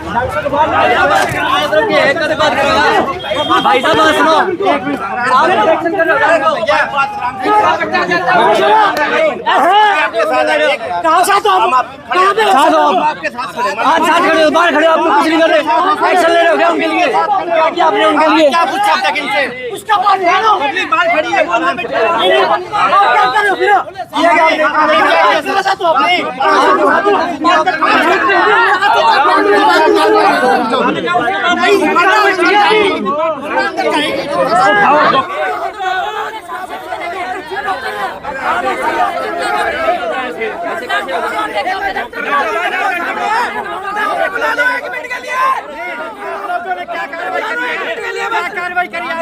भाई साहब सुनो, कहाँ साथ हो आप? कहाँ पे साथ हो आप? आज साथ खड़े हो, बाहर खड़े हो, आप कुछ नहीं कर रहे, एक्शन ले रहे हो क्या उनके लिए? क्या किया आपने उनके लिए? क्या पूछा तक इनसे? उसका बात है ना, पब्लिक बाहर खड़ी है, बोलना बेटा। आप क्या कर रहे हो फिर? ये क्या आपने? साथ हो अपने? कार्रवाई करिए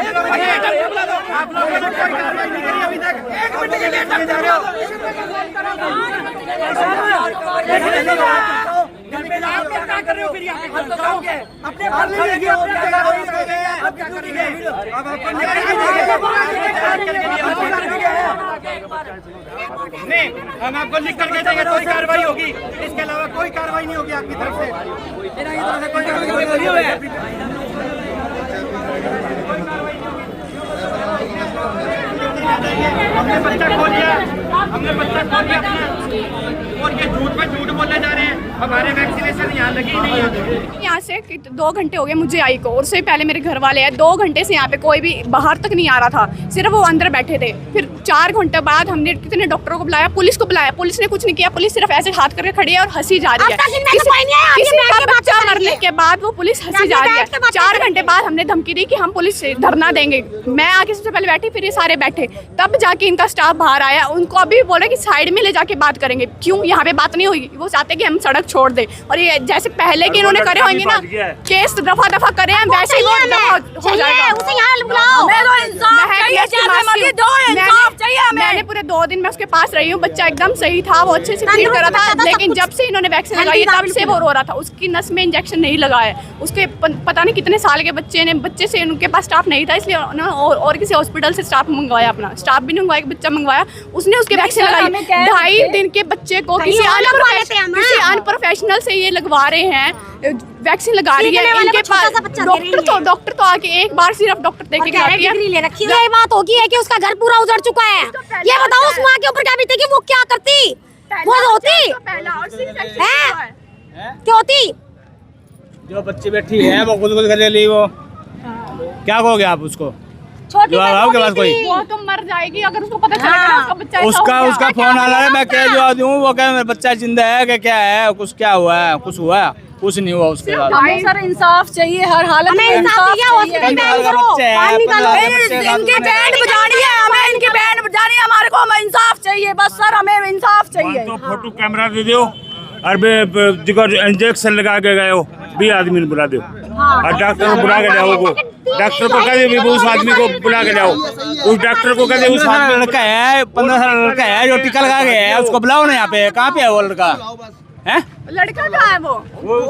आप लोगों ने कोई कार्रवाई नहीं करी अभी तक। 1 मिनट के लिए जा रहे हो, क्या कर रहे हो फिर यहाँ पे? अपने आप क्या करेंगे? नहीं, हम आपको लिख करके देंगे, कोई कार्रवाई होगी, इसके अलावा कोई कार्रवाई नहीं होगी आपकी तरफ से। कोई कार्रवाई हमने बच्चा खो लिया अपना, और ये झूठ पे झूठ बोले जा रहे हैं। हमारे वैक्सीनेशन यहाँ लगी ही नहीं है। यहाँ से 2 घंटे हो गए मुझे आई को, और उससे पहले मेरे घर वाले हैं। 2 घंटे से यहाँ पे कोई भी बाहर तक नहीं आ रहा था, सिर्फ वो अंदर बैठे थे। फिर 4 घंटे बाद हमने कितने डॉक्टरों को बुलाया, पुलिस को बुलाया, पुलिस ने कुछ नहीं किया। पुलिस सिर्फ ऐसे हाथ करके खड़ी है और हंसी जा रही है। किसी का बच्चा मरने के बाद वो पुलिस हंसी जा रही है। 4 घंटे बाद हमने धमकी दी कि हम पुलिस से धरना देंगे। मैं आगे सबसे पहले बैठी, फिर ये सारे बैठे, तब जाके इनका स्टाफ बाहर आया। उनको अभी बोले कि साइड में ले जाके बात करेंगे। क्यों? यहाँ पे बात नहीं हुई। वो चाहते कि हम सड़क छोड़ दे, और ये जैसे पहले के इन्होंने करे होंगे ना, केस दफा दफा करे हैं, वैसे ही वो हो जाएगा। मैंने पूरे 2 दिन में उसके पास रही हूँ। बच्चा एकदम सही था, वो अच्छे से फील कर रहा था, लेकिन जब से इन्होंने वैक्सीन लगाई तब से वो रो रहा था। उसकी नस में इंजेक्शन नहीं लगाया। उसके पता नहीं कितने साल के बच्चे से उनके पास स्टाफ नहीं था, इसलिए उन्होंने और किसी हॉस्पिटल से स्टाफ मंगवाया। अपना स्टाफ भी नहीं मंगवाया, बच्चा मंगवाया, उसने उसके वैक्सीन लगाई। 2.5 दिन के बच्चे को किसी अनप्रोफेशनल से ये लगवा रहे हैं, वैक्सीन लगा रही है। इनके पास डॉक्टर तो आके एक बार सिर्फ डॉक्टर देके ले रखी है। ये बात होगी है कि उसका घर पूरा उजड़ चुका है। ये बताओ उस माँ के ऊपर क्या बीते कि वो क्या करती? वो होती क्या होती? जो बच्ची बैठी है वो खुद कर ली, वो क्या कहोगे आप उसको? आपके पास कोई वो तो मर जाएगी अगर उसको पता चलेगा उसका बच्चा। उसका फोन आ रहा है, मैं कह जवाब दूं, वो कह मेरा बच्चा जिंदा है कि क्या है, कुछ क्या हुआ है, कुछ हुआ है, कुछ नहीं हुआ उसके साथ। हमें सर इंसाफ चाहिए, हर हालत में इंसाफ चाहिए। इनकी बैंड बजानी है, हमें इनकी बैंड बजानी है, हमारे को हमें इंसाफ चाहिए, बस सर हमें इंसाफ चाहिए। तो फोटो कैमरा दे दो, और इंजेक्शन लगा के गए हो भी आदमी बुला दो, और डॉक्टर को बुला के लाओ। वो डॉक्टर को कह दे उस आदमी को बुला के लाओ। उस डॉक्टर को कह दे उस आदमी लड़का है 15 साल लड़का है जो टीका लगा गया है, उसको बुलाओ ना। यहाँ पे कहाँ पे है वो लड़का? है लड़का कहाँ है? वो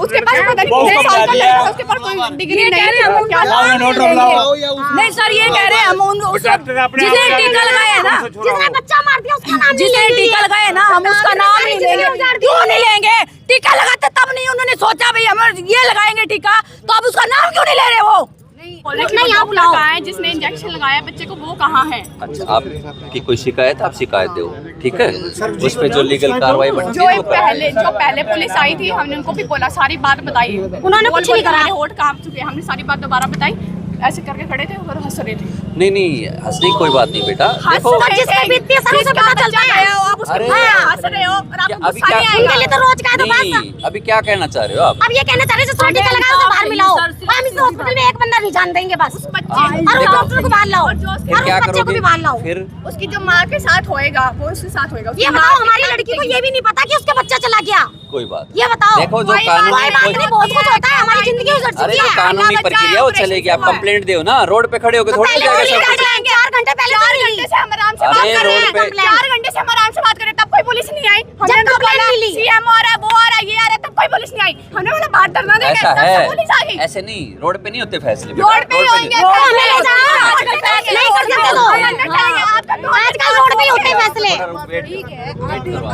उसके पास पता नहीं कितने साल का लड़का, उसके पास कोई डिग्री नहीं है। नहीं सर, ये कह रहे हैं हम जिसने टीका लगाया है ना, जिसने बच्चा मार दिया उसका नाम जिसने टीका लगाया है ना, हम उसका नाम नहीं लेंगे। क्यों नहीं लेंगे? टीका लगाते तब नहीं उन्होंने सोचा भाई हम ये लगाएंगे टीका, तो अब उसका नाम क्यों नहीं ले रहे? वो नहीं आप बुलाओ, जिसने इंजेक्शन लगाया बच्चे को वो कहाँ है? अच्छा, आपकी कोई शिकायत, आप शिकायत दो, ठीक है? उस पे जो लीगल कार्रवाई बनती है। जो पहले पुलिस आई थी, हमने उनको भी बोला, सारी बात बताई, उन्होंने कुछ नहीं करा। होठ कांप चुके, हमने सारी बात दोबारा बताई। ऐसे करके खड़े थे और हंस रहे थे। नहीं हंसने की कोई बात नहीं बेटा। देखो जिसमें बीतती है सर उसे पता चलता है। आप उसको हंस रहे हो और आप अभी क्या उनके लिए तो रोज का है। तो नहीं, अभी क्या कहना चाह रहे हो आप? अब ये कहना चाह रहे हैं जो टीका लगाया उसे बाहर मिलाओ। हम इस हॉस्पिटल में एक बंदा नहीं जान देंगे बस। उस बच्चे और उस डॉक्टर को बाहर लाओ, और फिर क्या उस बच्चे को भी बाहर लाओ। फिर उसकी जो माँ के साथ होएगा वो उसके साथ होएगा। ये बताओ, हमारी लड़की को ये भी नहीं पता कि उसका बच्चा चला गया। कोई बात, ये बताओ। देखो जो कानूनी बहुत कुछ होता है, हमारी जिंदगी उजड़ चुकी है। कानूनी प्रक्रिया वो चलेगी। आप कंप्लेंट दो ना, रोड पे खड़े होकर थोड़ी जाएगा सब कुछ। 4 घंटे पहले 4 घंटे से हम आराम से बात कर रहे हैं। 4 घंटे से हम आराम से बात कर रहे हैं, तब कोई पुलिस नहीं आई। हमने तो बोला सीएम आ रहा है, वो आ रहा है, ये आ रहा है, तब कोई पुलिस नहीं आई। हमने बोला बात करना देंगे, ऐसा तब से पुलिस आ गई। है, ऐसे नहीं, रोड पे नहीं होते फैसले। रोड पे ही होंगे, आजकल रोड पे ही होते फैसले।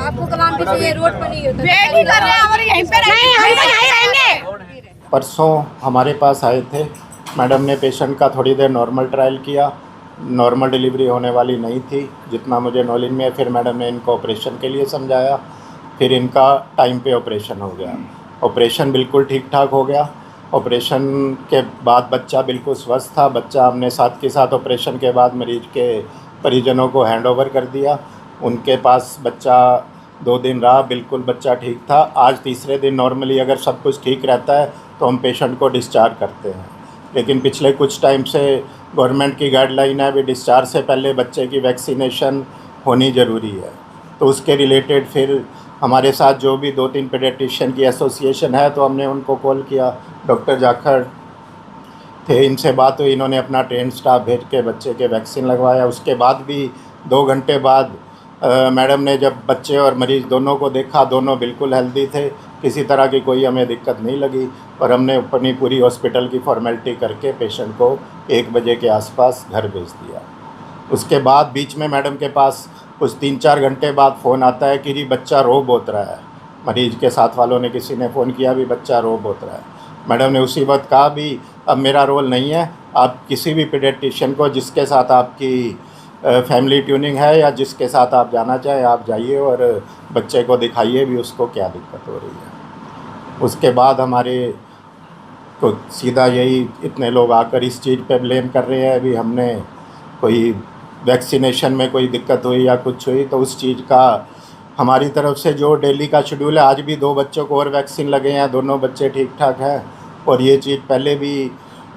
आपको कलाम पे चाहिए, रोड पे नहीं होता। वेट ही कर रहे हैं, हमारे यहीं पे नहीं, हम तो यहीं रहेंगे। परसों हमारे पास आए थे। मैडम ने पेशेंट का थोड़ी देर नॉर्मल ट्रायल किया, नॉर्मल डिलीवरी होने वाली नहीं थी जितना मुझे नॉलेज में है। फिर मैडम ने इनको ऑपरेशन के लिए समझाया, फिर इनका टाइम पे ऑपरेशन हो गया। ऑपरेशन बिल्कुल ठीक ठाक हो गया। ऑपरेशन के बाद बच्चा बिल्कुल स्वस्थ था। बच्चा हमने साथ के साथ ऑपरेशन के बाद मरीज के परिजनों को हैंड ओवर कर दिया। उनके पास बच्चा 2 दिन रहा, बिल्कुल बच्चा ठीक था। आज तीसरे दिन नॉर्मली अगर सब कुछ ठीक रहता है तो हम पेशेंट को डिस्चार्ज करते हैं, लेकिन पिछले कुछ टाइम से गवर्नमेंट की गाइडलाइन है भी डिस्चार्ज से पहले बच्चे की वैक्सीनेशन होनी ज़रूरी है। तो उसके रिलेटेड फिर हमारे साथ जो भी 2-3 पीडियाट्रिशियन की एसोसिएशन है तो हमने उनको कॉल किया। डॉक्टर जाखड़ थे, इनसे बात हुई, इन्होंने अपना ट्रेन स्टाफ भेज के बच्चे के वैक्सीन लगवाया। उसके बाद भी 2 घंटे बाद मैडम ने जब बच्चे और मरीज़ दोनों को देखा, दोनों बिल्कुल हेल्दी थे, किसी तरह की कोई हमें दिक्कत नहीं लगी और हमने अपनी पूरी हॉस्पिटल की फॉर्मेलिटी करके पेशेंट को 1 बजे के आसपास घर भेज दिया। उसके बाद बीच में मैडम के पास कुछ 3-4 घंटे बाद फ़ोन आता है कि जी बच्चा रो बहुत रहा है। मरीज़ के साथ वालों ने किसी ने फ़ोन किया भी बच्चा रो बहुत रहा है। मैडम ने उसी वक्त कहा भी अब मेरा रोल नहीं है, आप किसी भी पीडियाट्रिशियन को जिसके साथ आपकी फैमिली ट्यूनिंग है या जिसके साथ आप जाना चाहें आप जाइए और बच्चे को दिखाइए भी उसको क्या दिक्कत हो रही है। उसके बाद हमारे को सीधा यही इतने लोग आकर इस चीज़ पे ब्लेम कर रहे हैं भी हमने कोई वैक्सीनेशन में कोई दिक्कत हुई या कुछ हुई, तो उस चीज़ का हमारी तरफ से जो डेली का शेड्यूल है, आज भी 2 बच्चों को और वैक्सीन लगे हैं, दोनों बच्चे ठीक ठाक हैं। और ये चीज़ पहले भी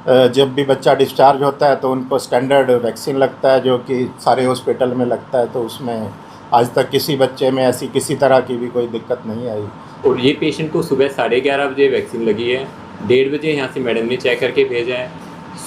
जब भी बच्चा डिस्चार्ज होता है तो उनको स्टैंडर्ड वैक्सीन लगता है जो कि सारे हॉस्पिटल में लगता है, तो उसमें आज तक किसी बच्चे में ऐसी किसी तरह की भी कोई दिक्कत नहीं आई। और ये पेशेंट को सुबह 11:30 बजे वैक्सीन लगी है, 1:30 बजे यहाँ से मैडम ने चेक करके भेजा है,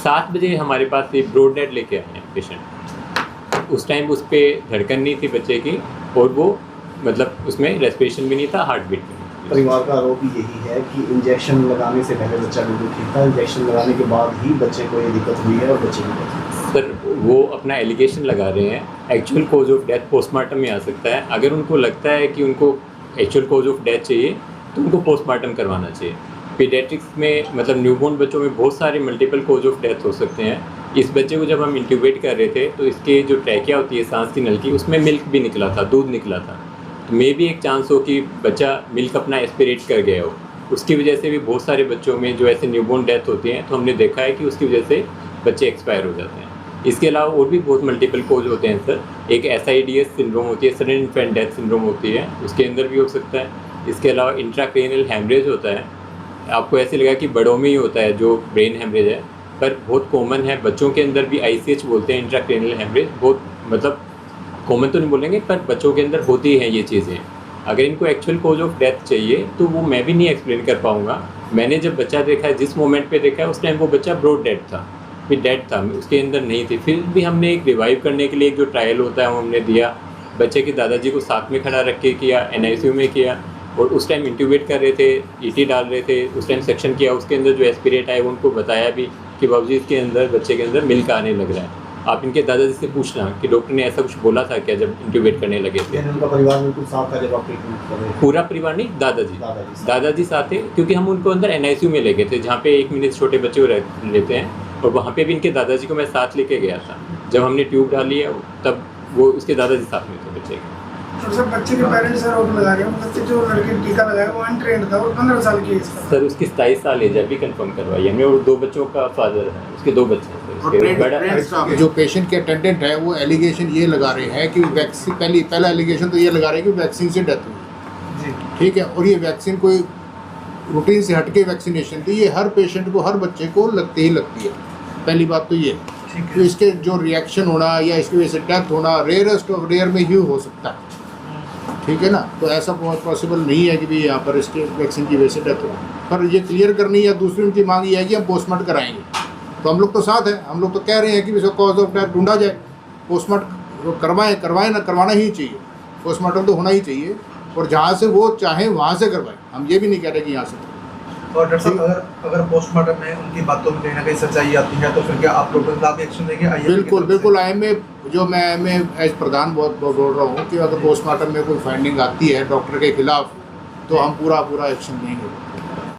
7 बजे हमारे पास ये ब्रॉड डेड लेके आए हैं पेशेंट। उस टाइम उस पर धड़कन नहीं थी बच्चे की और वो मतलब उसमें रेस्पिरेशन भी नहीं था, हार्ट बीट भी नहीं। परिवार का आरोप यही है कि इंजेक्शन लगाने से पहले बच्चा बिल्कुल ठीक था, इंजेक्शन लगाने के बाद ही बच्चे को ये दिक्कत हुई है और बच्चे की डेथ। सर वो अपना एलिगेशन लगा रहे हैं, actual cause of death postmortem में आ सकता है। अगर उनको लगता है कि उनको एक्चुअल कोज ऑफ डेथ चाहिए तो उनको पोस्टमार्टम करवाना चाहिए। पीडियाट्रिक्स में मतलब न्यूबॉर्न बच्चों में बहुत सारे मल्टीपल कोज ऑफ डेथ हो सकते हैं। इस बच्चे को जब हम इंट्यूबेट कर रहे थे तो इसके जो ट्रैकिया होती है सांस की नलकी, उसमें मिल्क भी निकला था, दूध निकला था। तो मे भी एक चांस हो कि बच्चा मिल्क अपना एस्पिरेट कर गया हो, उसकी वजह से भी बहुत सारे बच्चों में जो ऐसे न्यूबॉर्न डेथ होती हैं तो हमने देखा है कि उसकी वजह से बच्चे एक्सपायर हो जाते हैं। इसके अलावा और भी बहुत मल्टीपल कोज होते हैं सर। एक SIDS सिंड्रोम होती है, सडन इन्फेंट डेथ सिंड्रोम होती है, उसके अंदर भी हो सकता है। इसके अलावा इंट्राक्रेनियल हैमरेज होता है, आपको ऐसे लगा कि बड़ों में ही होता है जो ब्रेन हैमरेज है, पर बहुत कॉमन है बच्चों के अंदर भी। ICH बोलते हैं इंट्राक्रेनियल हैमरेज, बहुत मतलब कॉमन तो नहीं बोलेंगे पर बच्चों के अंदर होती हैं ये चीज़ें। अगर इनको एक्चुअल कोज ऑफ डेथ चाहिए तो वो मैं भी नहीं एक्सप्लेन कर पाऊँगा। मैंने जब बच्चा देखा है, जिस मोमेंट पे देखा है उस टाइम वो बच्चा ब्रॉड डेड था, फिर डेड था, उसके अंदर नहीं थी। फिर भी हमने एक रिवाइव करने के लिए एक जो ट्रायल होता है वो हमने दिया। बच्चे के दादाजी को साथ में खड़ा रख के किया, NICU में किया और उस टाइम इंट्यूबेट कर रहे थे, ET डाल रहे थे, उस टाइम सेक्शन किया। उसके अंदर जो एस्पिरेट आए उनको बताया भी कि बाबूजी इसके अंदर बच्चे के अंदर मिल्क आने लग रहा है। आप इनके दादाजी से पूछना कि डॉक्टर ने ऐसा कुछ बोला था क्या जब इंट्यूबेट करने लगे थे। उनका परिवार बिल्कुल साथ था जब आप ट्रीटमेंट कर रहे थे? पूरा परिवार नहीं, दादाजी साथ थे, क्योंकि हम उनको अंदर NICU में ले गए थे जहाँ पे 1 महीने छोटे बच्चे को लेते हैं, और वहाँ पे भी इनके दादाजी को मैं साथ लेके गया था। जब हमने ट्यूब डाली है तब वो उसके दादाजी साथ में थे बच्चे के। तो सर बच्चे के पेरेंट्स आरोप लगा रहे हैं, बच्चे जो लड़के टीका लगाया वो अनट्रेंड था और 15 साल की एज का। सर उसकी 27 साल एज है, अभी कंफर्म करवाई हमने, और 2 बच्चों का फादर है, उसके 2 बच्चे हैं। जो पेशेंट के अटेंडेंट है वो एलिगेशन ये लगा रहे हैं कि वैक्सीन पहला एलिगेशन तो ये लगा रहे हैं कि वैक्सीन से डेथ हुई, ठीक है, और ये वैक्सीन कोई रूटीन से हटके वैक्सीनेशन थी, ये हर पेशेंट को हर बच्चे को लगती है। पहली बात तो ये, तो इसके जो रिएक्शन होना या इसकी वजह से डेथ होना रेयरेस्ट ऑफ रेयर में ही हो सकता है, ठीक है ना। तो ऐसा पॉसिबल नहीं है कि भाई यहाँ पर इसके वैक्सीन की वजह से डेथ हो, पर ये क्लियर करनी या दूसरी उनकी मांग ये है कि हम पोस्टमार्टम कराएंगे। तो हम लोग तो साथ हैं, हम लोग तो कह रहे हैं कि इसका कॉज ऑफ डेथ ढूंढा जाए, पोस्टमार्टम करवाएं ना, करवाना ही चाहिए, पोस्टमार्टम तो होना ही चाहिए, और जहाँ से वो चाहें वहाँ से करवाएं। हम ये भी नहीं कह रहे कि यहाँ से। और डॉक्टर साहब अगर पोस्टमार्टम में उनकी बातों में कहीं ना कहीं सच्चाई आती है तो फिर क्या आप लोग एक्शन लेंगे? बिल्कुल IMA जो मैं एज प्रधान बहुत बोल रहा हूँ कि अगर पोस्टमार्टम में कोई फाइंडिंग आती है डॉक्टर के खिलाफ तो हम पूरा एक्शन लेंगे।